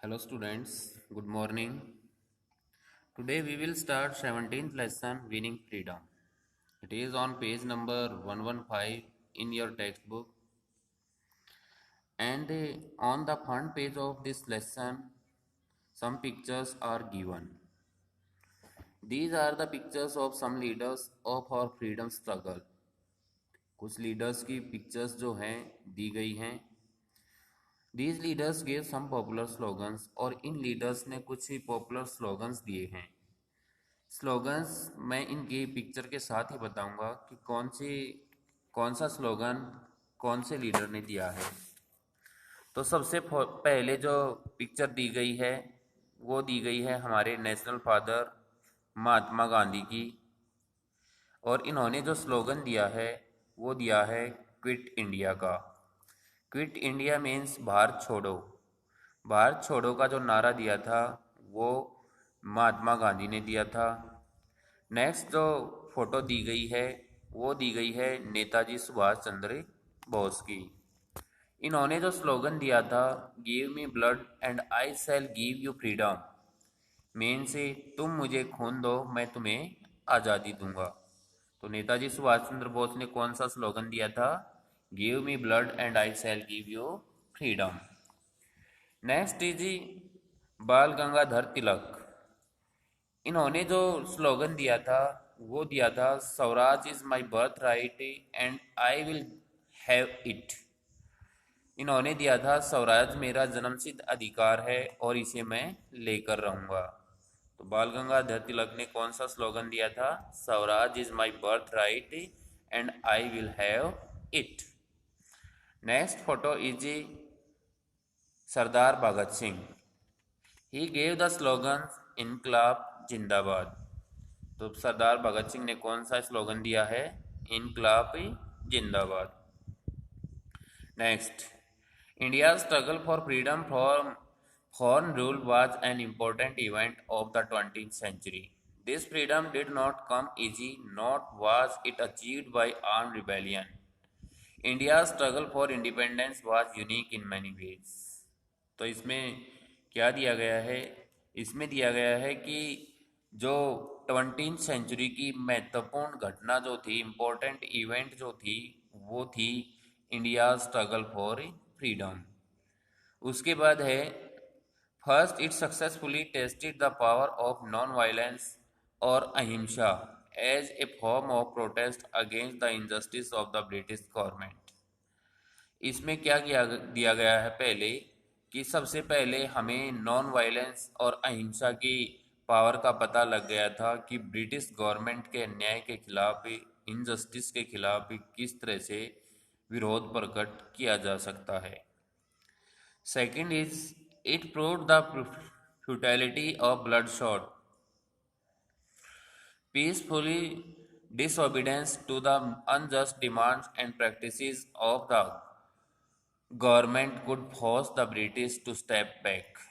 Hello students, good morning. Today we will start 17th lesson Winning Freedom. It is on page number 115 in your textbook, and on the front page of this lesson some pictures are given. These are the pictures of some leaders of our freedom struggle. कुछ leaders की pictures जो हैं दी गई हैं. These leaders gave some popular slogans और इन leaders ने कुछ ही popular slogans दिए हैं. स्लोगन्स मैं इनकी पिक्चर के साथ ही बताऊंगा कि कौन सा स्लोगन कौन से लीडर ने दिया है. तो सबसे पहले जो पिक्चर दी गई है वो दी गई है हमारे नेशनल फादर महात्मा गांधी की, और इन्होंने जो स्लोगन दिया है वो दिया है क्विट इंडिया का. क्विट इंडिया मीन्स भारत छोड़ो. भारत छोड़ो का जो नारा दिया था वो महात्मा गांधी ने दिया था. नेक्स्ट जो फोटो दी गई है वो दी गई है नेताजी सुभाष चंद्र बोस की. इन्होंने जो स्लोगन दिया था give me blood and I shell give you freedom, main से तुम मुझे खून दो मैं तुम्हें आज़ादी दूंगा. तो नेताजी सुभाष चंद्र बोस ने कौन सा स्लोगन दिया था? Give me blood and I shell give you freedom. Next is बाल गंगाधर तिलक. इन्होंने जो स्लोगन दिया था वो दिया था Swaraj is my birth right and I will have it. इन्होंने दिया था स्वराज मेरा जन्मसिद्ध अधिकार है और इसे मैं लेकर रहूंगा. तो बाल गंगाधर तिलक ने कौन सा स्लोगन दिया था? Swaraj is my birth right and I will have it. Next photo is Sardar Bhagat Singh. He gave the slogan इनकलाब जिंदाबाद. तो सरदार भगत सिंह ने कौन सा स्लोगन दिया है? इनकलाब जिंदाबाद. Next, India struggle for freedom from foreign rule was an important event of the 20th century. This freedom did not come easy, nor was it achieved by armed rebellion. India's struggle for independence was unique in many ways. तो इसमें क्या दिया गया है? इसमें दिया गया है कि जो 20th सेंचुरी की महत्वपूर्ण घटना जो थी, इम्पोर्टेंट इवेंट जो थी, वो थी इंडिया स्ट्रगल फॉर फ्रीडम. उसके बाद है first it successfully tested the power of non violence और अहिंसा as a form of protest against the injustice of the British government. इसमें क्या दिया गया है? पहले कि सबसे पहले हमें नॉन वायलेंस और अहिंसा की पावर का पता लग गया था कि ब्रिटिश गवर्नमेंट के अन्याय के खिलाफ, इनजस्टिस के खिलाफ किस तरह से विरोध प्रकट किया जा सकता है. Second is it proved the futility of bloodshed. Peacefully disobedience to the unjust demands and practices of the government could force the British to step back.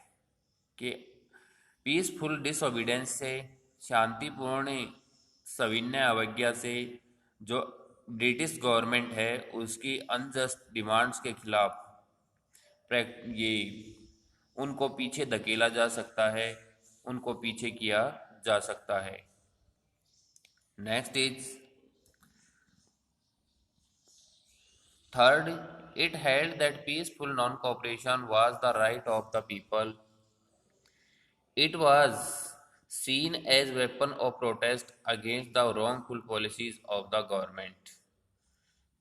कि पीसफुल डिसोबीडेंस से, शांतिपूर्ण सविनय अवज्ञा से जो ब्रिटिश गवर्नमेंट है उसकी अनजस्ट डिमांड्स के खिलाफ ये उनको पीछे धकेला जा सकता है, उनको पीछे किया जा सकता है. Next is third it held that peaceful non cooperation was the right of the people. It was seen as weapon of protest against the wrongful policies of the government.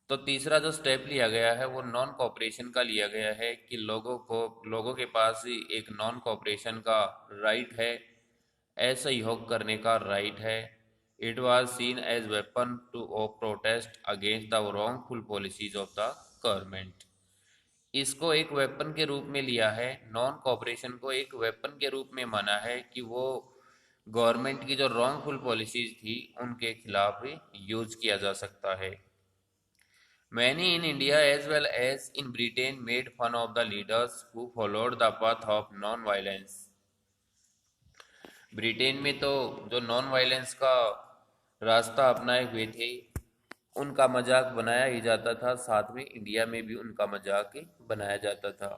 तो तीसरा जो स्टेप लिया गया है वो नॉन कोऑपरेशन का लिया गया है कि लोगों के पास एक नॉन कोऑपरेशन का राइट है, असहयोग करने का राइट है. It was seen as weapon to of protest against the wrongful policies of the government. इसको एक वेपन के रूप में लिया है, नॉन कोऑपरेशन को एक वेपन के रूप में माना है कि वो गवर्नमेंट की जो रॉन्गफुल पॉलिसीज थी उनके खिलाफ यूज किया जा सकता है. Many in India as well as in Britain made fun of the leaders who followed the path of non-violence. Britain में तो जो नॉन वायलेंस का रास्ता अपनाए हुए थे उनका मजाक बनाया ही जाता था, साथ में इंडिया में भी उनका मजाक बनाया जाता था.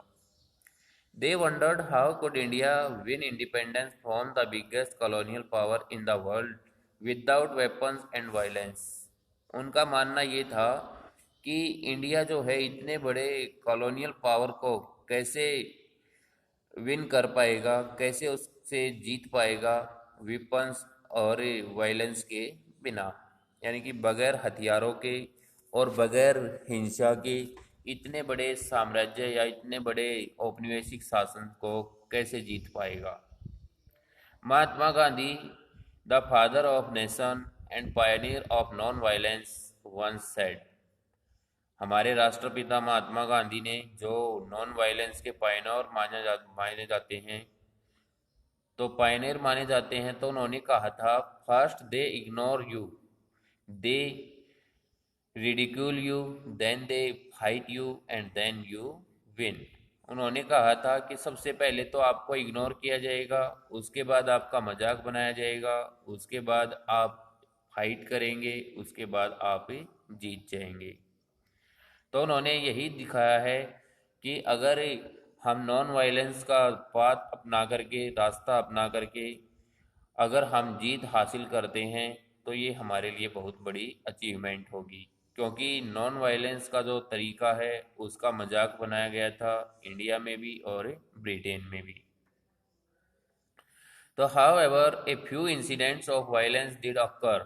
They wondered how could India win independence from the biggest colonial power in the world without weapons and violence. उनका मानना ये था कि इंडिया जो है इतने बड़े कॉलोनियल पावर को कैसे विन कर पाएगा, कैसे उससे जीत पाएगा वेपन्स और वायलेंस के बिना, यानी कि बगैर हथियारों के और बगैर हिंसा के इतने बड़े साम्राज्य या इतने बड़े औपनिवेशिक शासन को कैसे जीत पाएगा। Mahatma Gandhi, the father of nation and pioneer of non violence, once said, हमारे राष्ट्रपिता महात्मा गांधी ने, जो नॉन वायलेंस के पायनियर माने जाते हैं, तो उन्होंने कहा था, first they ignore you, they ridicule you, then they fight you and then you win. उन्होंने कहा था कि सबसे पहले तो आपको इग्नोर किया जाएगा, उसके बाद आपका मजाक बनाया जाएगा, उसके बाद आप फाइट करेंगे, उसके बाद आप जीत जाएंगे। तो उन्होंने यही दिखाया है कि अगर हम नॉन वायलेंस का पाथ अपना करके, रास्ता अपना करके अगर हम जीत हासिल करते हैं तो ये हमारे लिए बहुत बड़ी अचीवमेंट होगी, क्योंकि नॉन वायलेंस का जो तरीका है उसका मजाक बनाया गया था इंडिया में भी और ब्रिटेन में भी। तो however, a few incidents of violence did occur.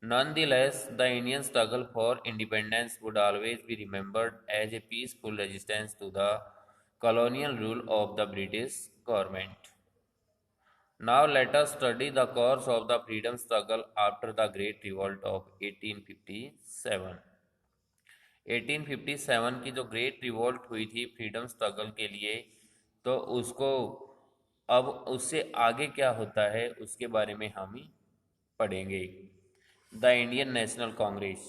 Nonetheless, the Indian struggle for independence would always be remembered as a peaceful resistance to the colonial rule of the British government. Now let us study the course of the freedom struggle after the Great Revolt of 1857. 1857 की जो great revolt हुई थी freedom struggle के लिए, तो उसको अब उससे आगे क्या होता है उसके बारे में हम पढ़ेंगे। The Indian national Congress.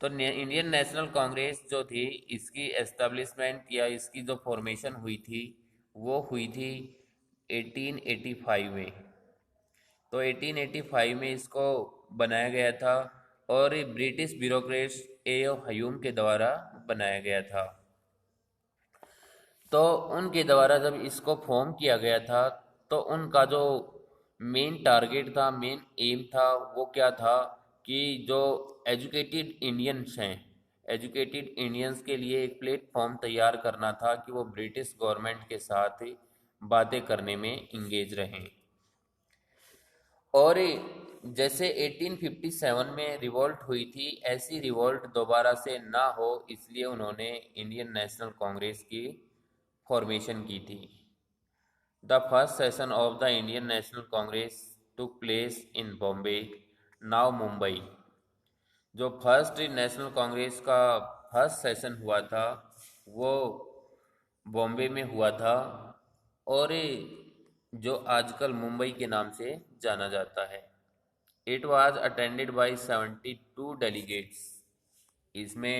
तो इंडियन नेशनल कांग्रेस जो थी, इसकी एस्टेब्लिशमेंट या इसकी जो फॉर्मेशन हुई थी वो हुई थी 1885 में। तो 1885 में इसको बनाया गया था और ब्रिटिश ब्यूरोक्रेट ए ह्यूम के द्वारा बनाया गया था। तो उनके द्वारा जब इसको फॉर्म किया गया था तो उनका जो मेन टारगेट था, मेन एम था, वो क्या था कि जो एजुकेटेड इंडियंस हैं, एजुकेटेड इंडियंस के लिए एक प्लेटफॉर्म तैयार करना था कि वो ब्रिटिश गवर्नमेंट के साथ बातें करने में इंगेज रहें। और जैसे 1857 में रिवोल्ट हुई थी, ऐसी रिवोल्ट दोबारा से ना हो इसलिए उन्होंने इंडियन नेशनल कांग्रेस की फॉर्मेशन की थी। The first session of the Indian national Congress took place in Bombay, now Mumbai. जो फर्स्ट नेशनल कांग्रेस का फर्स्ट सेशन हुआ था वो बॉम्बे में हुआ था और जो आजकल मुंबई के नाम से जाना जाता है। It was attended by 72 delegates. इसमें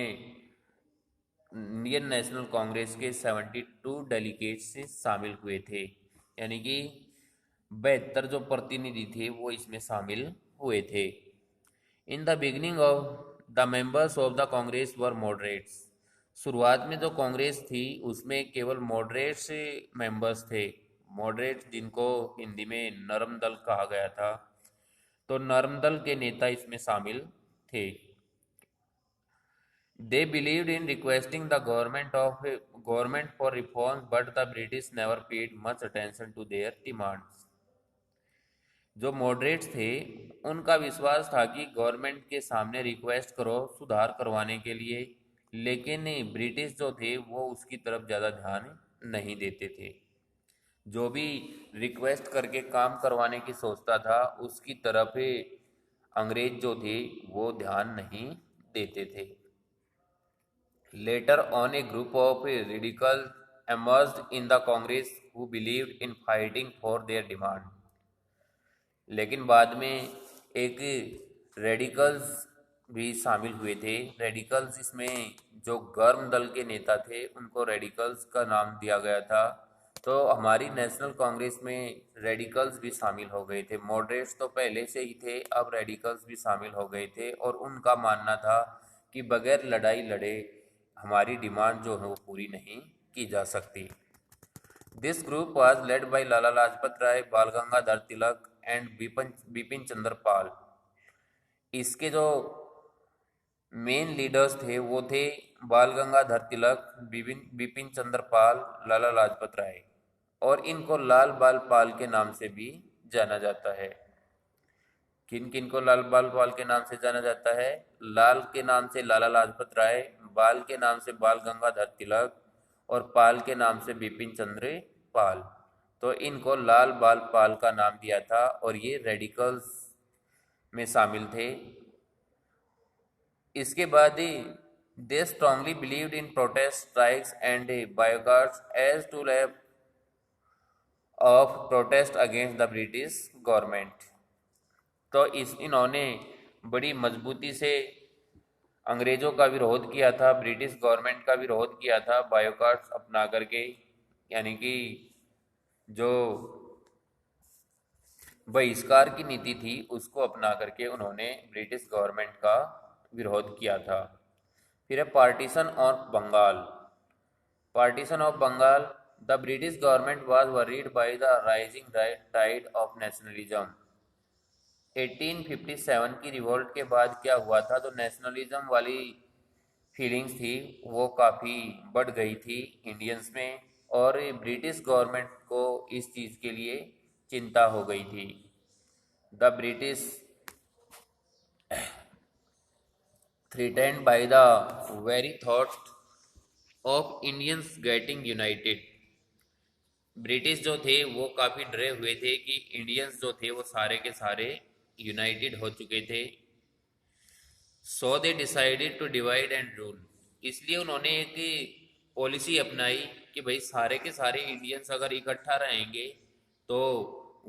इंडियन नेशनल कांग्रेस के 72 डेलीगेट्स शामिल हुए थे, यानी कि 72 जो प्रतिनिधि थे वो इसमें शामिल हुए थे। In the beginning of the members of the Congress were moderates. शुरुआत में जो कांग्रेस थी उसमें केवल मॉडरेट्स मेंबर्स थे। मॉडरेट जिनको हिंदी में नरम दल कहा गया था, तो नरम दल के नेता इसमें शामिल थे। They believed in requesting the government for reforms, but the British never paid much attention to their demands. जो मॉडरेट्स थे उनका विश्वास था कि गवर्नमेंट के सामने रिक्वेस्ट करो सुधार करवाने के लिए, लेकिन ब्रिटिश जो थे वो उसकी तरफ ज़्यादा ध्यान नहीं देते थे। जो भी रिक्वेस्ट करके काम करवाने की सोचता था उसकी तरफ अंग्रेज जो थे वो ध्यान नहीं देते थे। Later on, a group of radicals emerged in the Congress who believed in fighting for their demand. लेकिन बाद में एक रेडिकल्स भी शामिल हुए थे। रेडिकल्स इसमें जो गर्म दल के नेता थे उनको रेडिकल्स का नाम दिया गया था। तो हमारी नेशनल कांग्रेस में रेडिकल्स भी शामिल हो गए थे। मॉडरेट्स तो पहले से ही थे, अब रेडिकल्स भी शामिल हो गए थे और उनका मानना था कि बगैर लड़ाई लड़े हमारी डिमांड जो है वो पूरी नहीं की जा सकती। This group was led by Lala Lajpat Rai, Bal Gangadhar Tilak and Bipin Chandra पाल। इसके जो मेन लीडर्स थे वो थे बाल गंगाधर तिलक, बिपिन चंद्र पाल, लाला लाजपत राय, और इनको लाल बाल पाल के नाम से भी जाना जाता है। किन किन को लाल बाल पाल के नाम से जाना जाता है? लाल के नाम से लाला लाजपत राय, बाल के नाम से बाल गंगाधर तिलक और पाल के नाम से बिपिन चंद्र पाल। तो इनको लाल बाल पाल का नाम दिया था और ये रेडिकल्स में शामिल थे। इसके बाद ही they strongly believed in protest, strikes and boycotts as to lab of protest against the British government. तो इन्होंने बड़ी मजबूती से अंग्रेज़ों का विरोध किया था, ब्रिटिश गवर्नमेंट का विरोध किया था बायकॉट्स अपना करके, यानी कि जो बहिष्कार की नीति थी उसको अपना करके उन्होंने ब्रिटिश गवर्नमेंट का विरोध किया था। फिर है partition of Bengal. Partition of Bengal, the British government was worried by the rising tide of nationalism. 1857 की रिवोल्ट के बाद क्या हुआ था, तो नेशनलिज्म वाली फीलिंग्स थी वो काफ़ी बढ़ गई थी इंडियंस में, और ब्रिटिश गवर्नमेंट को इस चीज़ के लिए चिंता हो गई थी। The British threatened by the very thought of Indians getting united। British जो थे वो काफ़ी डरे हुए थे कि इंडियंस जो थे वो सारे के सारे यूनाइटेड हो चुके थे। So they decided to divide and rule. इसलिए उन्होंने एक पॉलिसी अपनाई कि भाई सारे के सारे इंडियंस अगर इकट्ठा रहेंगे तो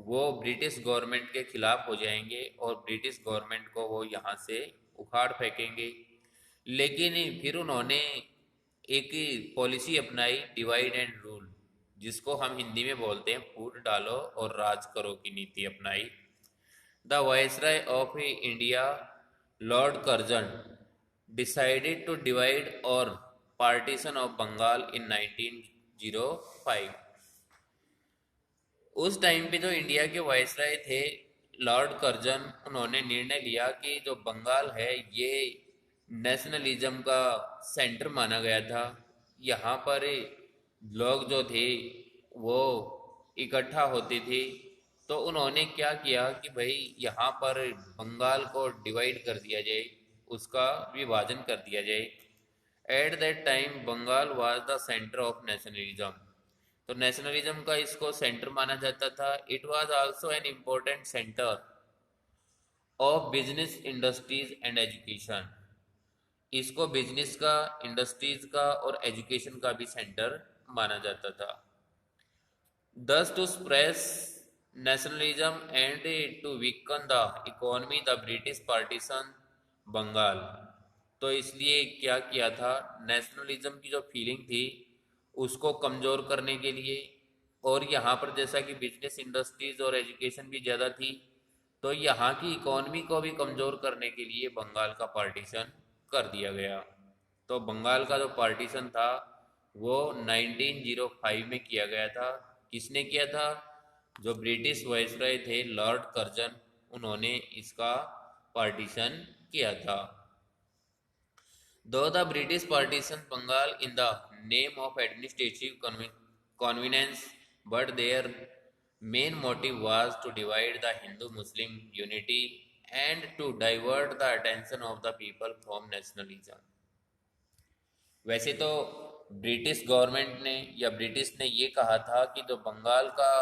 वो ब्रिटिश गवर्नमेंट के खिलाफ हो जाएंगे और ब्रिटिश गवर्नमेंट को वो यहाँ से उखाड़ फेंकेंगे। लेकिन फिर उन्होंने एक पॉलिसी अपनाई, डिवाइड एंड रूल, जिसको हम हिंदी में बोलते हैं फूट डालो और राज करो की नीति अपनाई। The viceroy of India lord Curzon decided to divide और पार्टीशन ऑफ बंगाल इन 1905। उस टाइम पे जो इंडिया के वायसराय थे लॉर्ड कर्जन, उन्होंने निर्णय लिया कि जो बंगाल है ये नेशनलिज्म का सेंटर माना गया था। यहाँ पर लोग जो थे वो इकट्ठा होते थे, तो उन्होंने क्या किया कि भाई यहाँ पर बंगाल को डिवाइड कर दिया जाए, उसका विभाजन कर दिया जाए। At that time Bengal was the centre of nationalism. तो नेशनलिज्म का इसको सेंटर माना जाता था। It was also an important centre of business, industries and education. इसको बिजनेस का, इंडस्ट्रीज का और एजुकेशन का भी सेंटर माना जाता था। Thus to suppress nationalism and to weaken the economy, the British partition Bengal. तो इसलिए क्या किया था, नेशनलिज्म की जो फीलिंग थी उसको कमज़ोर करने के लिए, और यहाँ पर जैसा कि बिजनेस, इंडस्ट्रीज और एजुकेशन भी ज़्यादा थी, तो यहाँ की इकोनॉमी को भी कमज़ोर करने के लिए बंगाल का पार्टीशन कर दिया गया। तो बंगाल का जो पार्टीशन था वो 1905 में किया गया था। किसने किया था? जो ब्रिटिश वायसराय थे लॉर्ड कर्जन, उन्होंने इसका पार्टीशन किया था। Though the British partitioned Bengal in the name of administrative convenience, but their main motive was to divide the Hindu-Muslim unity and to divert the attention of the people from nationalism। वैसे तो British government ने या British ने ये कहा था कि जो बंगाल का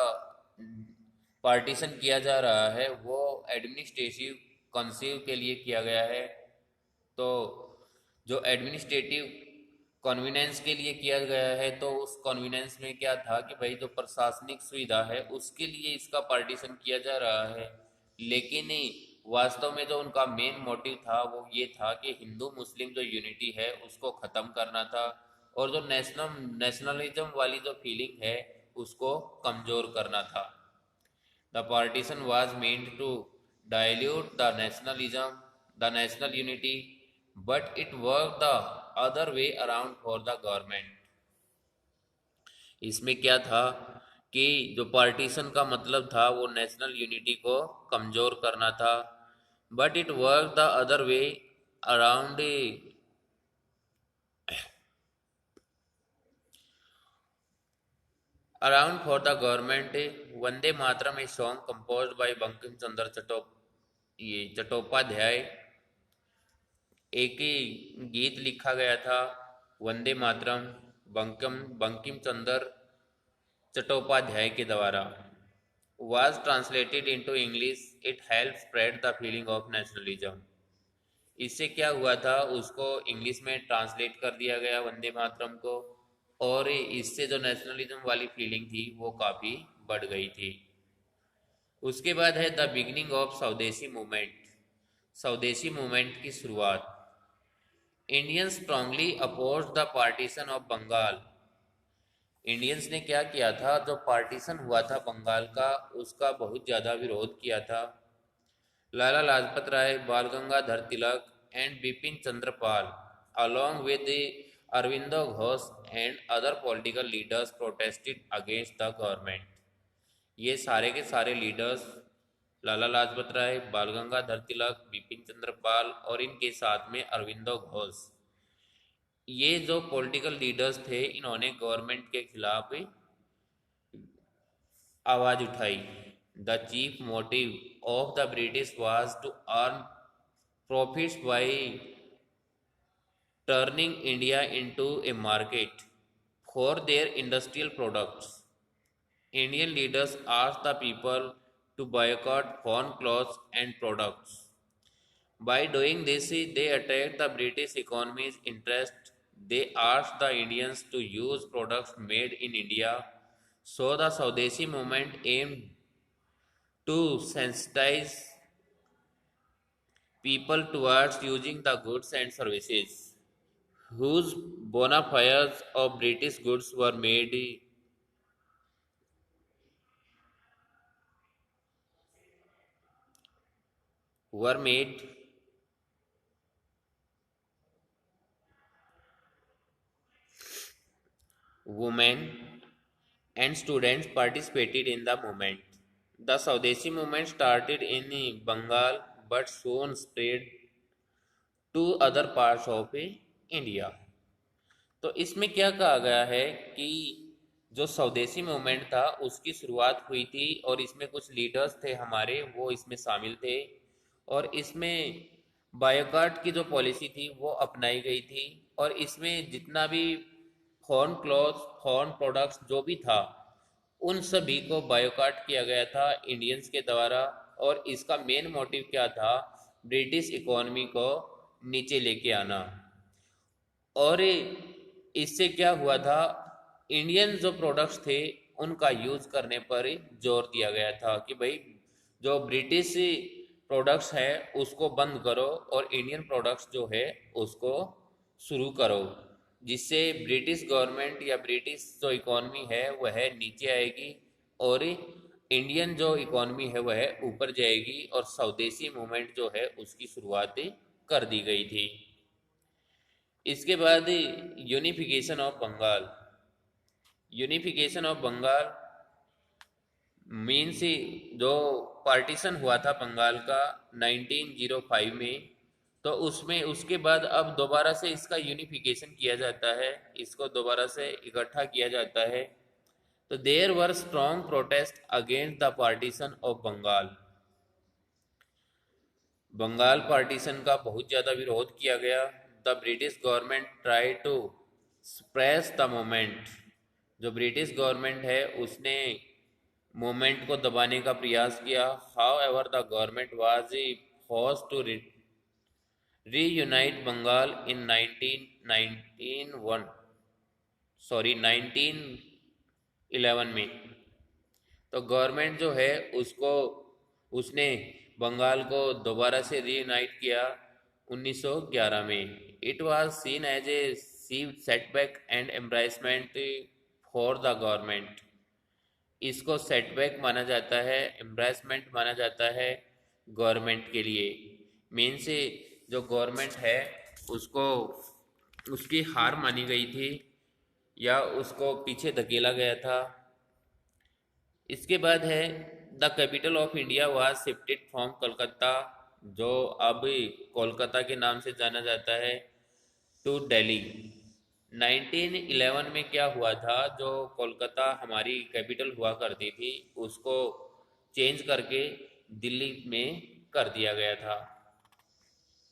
पार्टीशन किया जा रहा है वो एडमिनिस्ट्रेटिव कंसीव के लिए किया गया है। तो जो एडमिनिस्ट्रेटिव कन्वीनेंस के लिए किया गया है, तो उस कन्वीनेंस में क्या था कि भाई जो प्रशासनिक सुविधा है उसके लिए इसका पार्टीशन किया जा रहा है। लेकिन वास्तव में जो उनका मेन मोटिव था वो ये था कि हिंदू मुस्लिम जो यूनिटी है उसको ख़त्म करना था, और जो नेशनलिज्म वाली जो फीलिंग है उसको कमज़ोर करना था। The partition was meant to dilute the national unity, but it worked the other way around for the government। इसमें क्या था कि जो पार्टीशन का मतलब था वो नेशनल यूनिटी को कमज़ोर करना था, but it work the other way around for the government. Vande Mataram a song composed by Bankim Chandra Chattopadhyay, एक ही गीत लिखा गया था वंदे मातरम बंकिम बंकिम चंद्र चट्टोपाध्याय के द्वारा, was translated into English. It helped spread the feeling of nationalism. इससे क्या हुआ था, उसको इंग्लिश में ट्रांसलेट कर दिया गया वंदे मातरम को, और इससे जो नेशनलिज्म वाली फीलिंग थी वो काफ़ी बढ़ गई थी। उसके बाद है the beginning of Swadeshi movement, Swadeshi movement की शुरुआत। Indians strongly oppose the partition of Bengal. Indians ने क्या किया था, जो पार्टीशन हुआ था बंगाल का उसका बहुत ज़्यादा विरोध किया था। लाला Lajpat Rai, Bal Gangadhar Tilak and Bipin Chandra Pal along with the Arvindo Ghosh and other political leaders protested against the government. ये सारे के सारे लीडर्स, लाला लाजपत राय, बाल गंगाधर तिलक, बिपिन चंद्र पाल और इनके साथ में अरविंदो घोष, ये जो पॉलिटिकल लीडर्स थे इन्होंने गवर्नमेंट के खिलाफ आवाज उठाई। The chief motive of the British was to earn profits by turning India into a market for their industrial products. Indian leaders asked the people to boycott foreign clothes and products. By doing this, they attacked the British economy's interest. They asked the Indians to use products made in India. So the Swadeshi movement aimed to sensitize people towards using the goods and services whose bona fides of British goods were made. Women and students participated in the movement. The Swadeshi movement started in Bengal but soon spread to other parts of India. तो इसमें क्या कहा गया है कि जो स्वदेशी movement था उसकी शुरुआत हुई थी और इसमें कुछ लीडर्स थे हमारे, वो इसमें शामिल थे, और इसमें बायोकाट की जो पॉलिसी थी वो अपनाई गई थी, और इसमें जितना भी फॉरेन क्लॉथ, फॉरेन प्रोडक्ट्स जो भी था उन सभी को बायोकाट किया गया था इंडियंस के द्वारा। और इसका मेन मोटिव क्या था, ब्रिटिश इकोनॉमी को नीचे लेके आना। और इससे क्या हुआ था, इंडियन जो प्रोडक्ट्स थे उनका यूज करने पर जोर दिया गया था कि भाई जो ब्रिटिश प्रोडक्ट्स है उसको बंद करो और इंडियन प्रोडक्ट्स जो है उसको शुरू करो, जिससे ब्रिटिश गवर्नमेंट या ब्रिटिश जो इकॉनमी है वह नीचे आएगी और इंडियन जो इकॉनमी है वह ऊपर जाएगी, और स्वदेशी मूवमेंट जो है उसकी शुरुआत कर दी गई थी। इसके बाद unification of Bengal. Unification of Bengal means जो पार्टीशन हुआ था बंगाल का 1905 में, तो उसमें उसके बाद अब दोबारा से इसका यूनिफिकेशन किया जाता है, इसको दोबारा से इकट्ठा किया जाता है। तो there were strong protest against the partition of Bengal. Bengal partition का बहुत ज़्यादा विरोध किया गया। The British government try to suppress the movement. जो ब्रिटिश गवर्नमेंट है उसने मूवमेंट को दबाने का प्रयास किया। However the government was forced to reunite Bengal in 1911 में। तो गवर्नमेंट जो है उसने बंगाल को दोबारा से रीयूनाइट किया 1911 में। It was seen as a setback and embarrassment for the government. इसको सेटबैक माना जाता है, एम्ब्रेसमेंट माना जाता है गवर्नमेंट के लिए। मेन से जो गवर्नमेंट है उसको उसकी हार मानी गई थी या उसको पीछे धकेला गया था। इसके बाद है the capital of India was shifted from Kolkata, जो अब कोलकाता के नाम से जाना जाता है, टू दिल्ली। 1911 में क्या हुआ था, जो कोलकाता हमारी कैपिटल हुआ करती थी उसको चेंज करके दिल्ली में कर दिया गया था।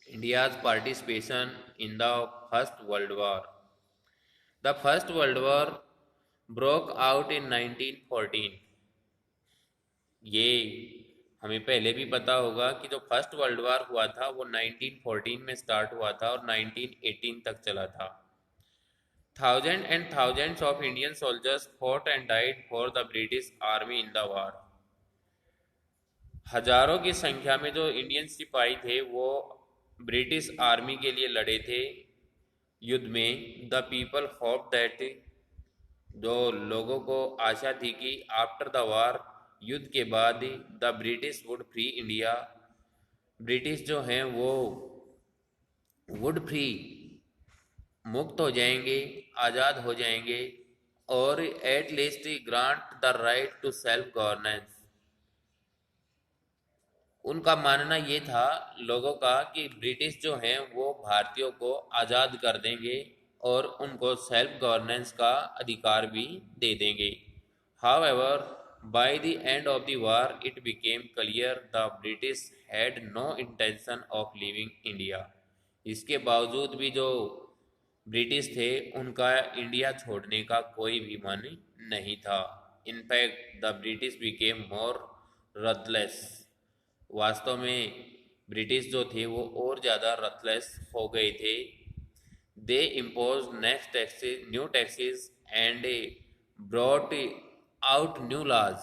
India's participation in the first world war. The first world war broke out in 1914। ये हमें पहले भी पता होगा कि जो फर्स्ट वर्ल्ड वॉर हुआ था वो 1914 में स्टार्ट हुआ था और 1918 तक चला था। Thousands and thousands of Indian soldiers fought and died for the British Army in the war। हजारों की संख्या में जो इंडियन सिपाही थे वो ब्रिटिश आर्मी के लिए लड़े थे युद्ध में। द पीपल होप दैट, जो लोगों को आशा थी कि आफ्टर द वार, युद्ध के बाद, the British wood free India, British जो हैं वो वुड फ्री, मुक्त हो जाएंगे, आज़ाद हो जाएंगे, और at least grant the right to self governance. उनका मानना ये था लोगों का कि ब्रिटिश जो हैं वो भारतीयों को आज़ाद कर देंगे और उनको सेल्फ गवर्नेंस का अधिकार भी दे देंगे। However, by the end of the war it became clear the British had no intention of leaving India. इसके बावजूद भी जो ब्रिटिश थे उनका इंडिया छोड़ने का कोई भी मन नहीं था। In fact the British became more ruthless. वास्तव में ब्रिटिश जो थे वो और ज़्यादा रथलेस हो गए थे। They impose next taxes, new taxes and brought out new laws,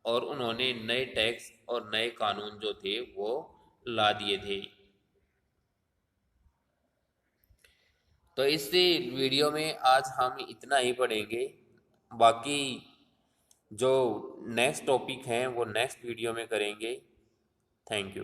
और उन्होंने नए टैक्स और नए कानून जो थे वो ला दिए थे। तो इस वीडियो में आज हम इतना ही पढ़ेंगे। बाकी जो नेक्स्ट टॉपिक हैं वो नेक्स्ट वीडियो में करेंगे। Thank you.